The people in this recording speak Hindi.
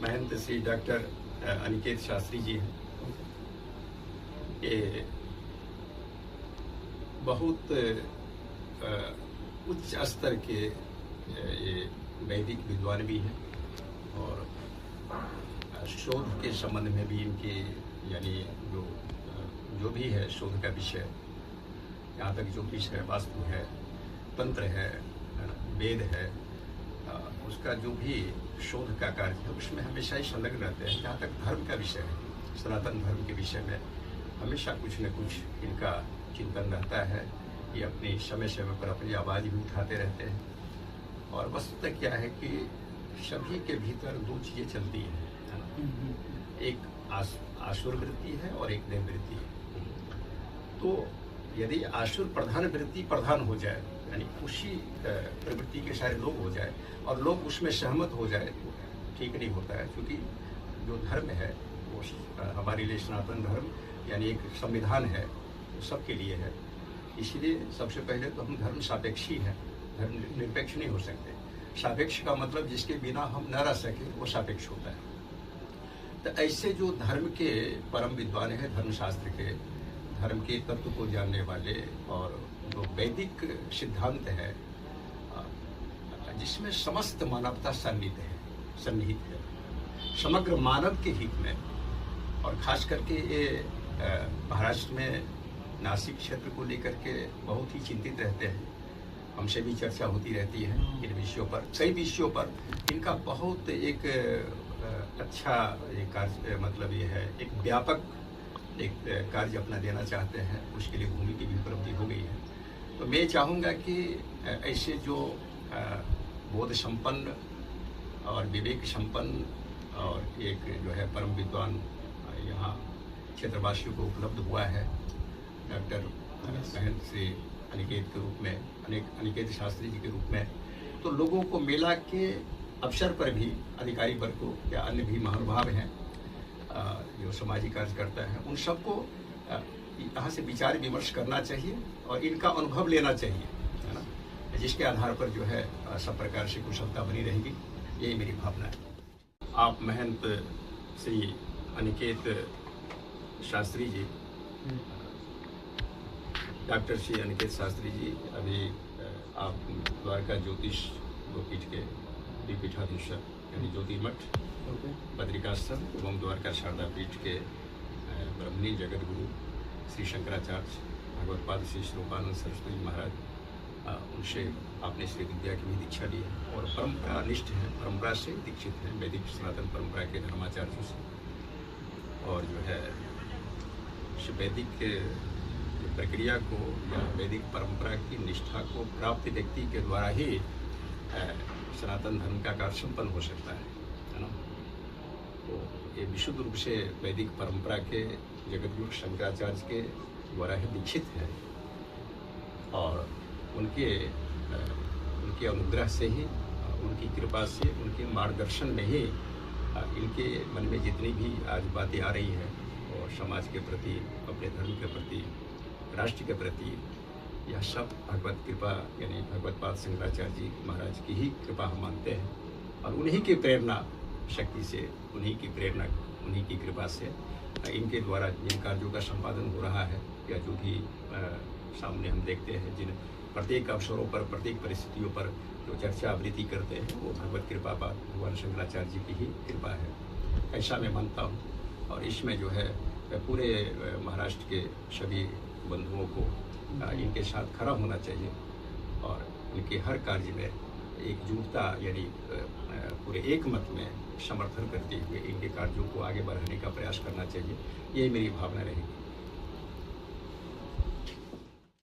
महंत श्री डॉक्टर अनिकेत शास्त्री जी हैं। ये बहुत उच्च स्तर के ये वैदिक विद्वान भी हैं और शोध के संबंध में भी इनके यानी जो भी है शोध का विषय, यहाँ तक ज्योतिष है, वास्तु है, तंत्र है, वेद है, उसका जो भी शोध का कार्य है उसमें हमेशा ही संलग्न रहते हैं। जहाँ तक धर्म का विषय है, सनातन धर्म के विषय में हमेशा कुछ न कुछ इनका चिंतन रहता है। ये अपनी समय समय पर अपनी आवाज़ भी उठाते रहते हैं। और वस्तुतः क्या है कि सभी के भीतर दो चीज़ें चलती हैं, है ना? एक आसुर वृत्ति है और एक देव वृत्ति है। तो यदि आसुर प्रधान वृत्ति प्रधान हो जाए, यानी उसी प्रवृत्ति के सारे लोग हो जाए और लोग उसमें सहमत हो जाए तो ठीक नहीं होता है। क्योंकि जो धर्म है वो हमारे लिए सनातन धर्म यानी एक संविधान है, वो सबके लिए है। इसलिए सबसे पहले तो हम धर्म सापेक्षी हैं, धर्म निरपेक्ष नहीं हो सकते। सापेक्ष का मतलब जिसके बिना हम न रह सके वो सापेक्ष होता है। तो ऐसे जो धर्म के परम विद्वान हैं, धर्मशास्त्र के, धर्म के तत्व को जानने वाले और जो वैदिक सिद्धांत है जिसमें समस्त मानवता सन्निहित है, समग्र मानव के हित में। और खास करके ये महाराष्ट्र में नासिक क्षेत्र को लेकर के बहुत ही चिंतित रहते हैं। हमसे भी चर्चा होती रहती है इन विषयों पर, कई विषयों पर। इनका बहुत एक अच्छा एक कार्य, मतलब ये है एक व्यापक एक कार्य अपना देना चाहते हैं, उसके लिए भूमि की भी उपलब्धि हो गई है। तो मैं चाहूँगा कि ऐसे जो बोध संपन्न और विवेक संपन्न और एक जो है परम विद्वान यहाँ क्षेत्रवासियों को उपलब्ध हुआ है, डॉक्टर महंत श्री अनिकेत के रूप में, अनिकेत शास्त्री जी के रूप में, तो लोगों को मेला के अवसर पर भी अधिकारी वर्ग को या अन्य भी महानुभाव हैं जो सामाजिक कार्य करता है, उन सबको यहाँ से विचार विमर्श करना चाहिए और इनका अनुभव लेना चाहिए, है ना? जिसके आधार पर जो है सब प्रकार से कुशलता बनी रहेगी। यही मेरी भावना है। आप महंत श्री अनिकेत शास्त्री जी, डॉक्टर श्री अनिकेत शास्त्री जी अभी आप द्वारका ज्योतिष गोपीठ के पीठाधीश यानी ज्योतिर्मठ, बद्रिकाश्रम एवं द्वारका शारदा पीठ के ब्रह्मणी जगत गुरु श्री शंकराचार्य भगवत्पाद श्री स्वरूपानंद सरस्वती महाराज, उनसे आपने श्री विद्या की भी दीक्षा ली है और परंपरा निष्ठ हैं, परंपरा से दीक्षित हैं, वैदिक सनातन परंपरा के धर्माचार्यों से। और जो है वैदिक प्रक्रिया को या वैदिक परंपरा की निष्ठा को प्राप्त व्यक्ति के द्वारा ही सनातन धर्म का कार्य संपन्न हो सकता है ना? तो ये विशुद्ध रूप से वैदिक परंपरा के जगतगुरु शंकराचार्य के द्वारा ही दीक्षित है और उनके अनुग्रह से ही, उनकी कृपा से, उनके मार्गदर्शन में ही इनके मन में जितनी भी आज बातें आ रही हैं और समाज के प्रति, अपने धर्म के प्रति, राष्ट्र के प्रति, यह सब भगवत कृपा यानी भगवत्पाद शंकराचार्य जी महाराज की ही कृपा हम मानते हैं। और उन्हीं की प्रेरणा शक्ति से, उन्हीं की प्रेरणा, उन्हीं की कृपा से इनके द्वारा जिन कार्यों का संपादन हो रहा है या जो भी सामने हम देखते हैं, जिन प्रत्येक अवसरों पर, प्रत्येक परिस्थितियों पर जो चर्चा आवृत्ति करते हैं, वो भगवत कृपा पर भगवान शंकराचार्य जी की ही कृपा है, ऐसा मैं मानता हूँ। और इसमें जो है पूरे महाराष्ट्र के सभी बंधुओं को इनके साथ खड़ा होना चाहिए और इनके हर कार्य में एकजुटता यानी पूरे एक मत में समर्थन करते हुए इनके कार्यों को आगे बढ़ाने का प्रयास करना चाहिए। यही मेरी भावना रहेगी।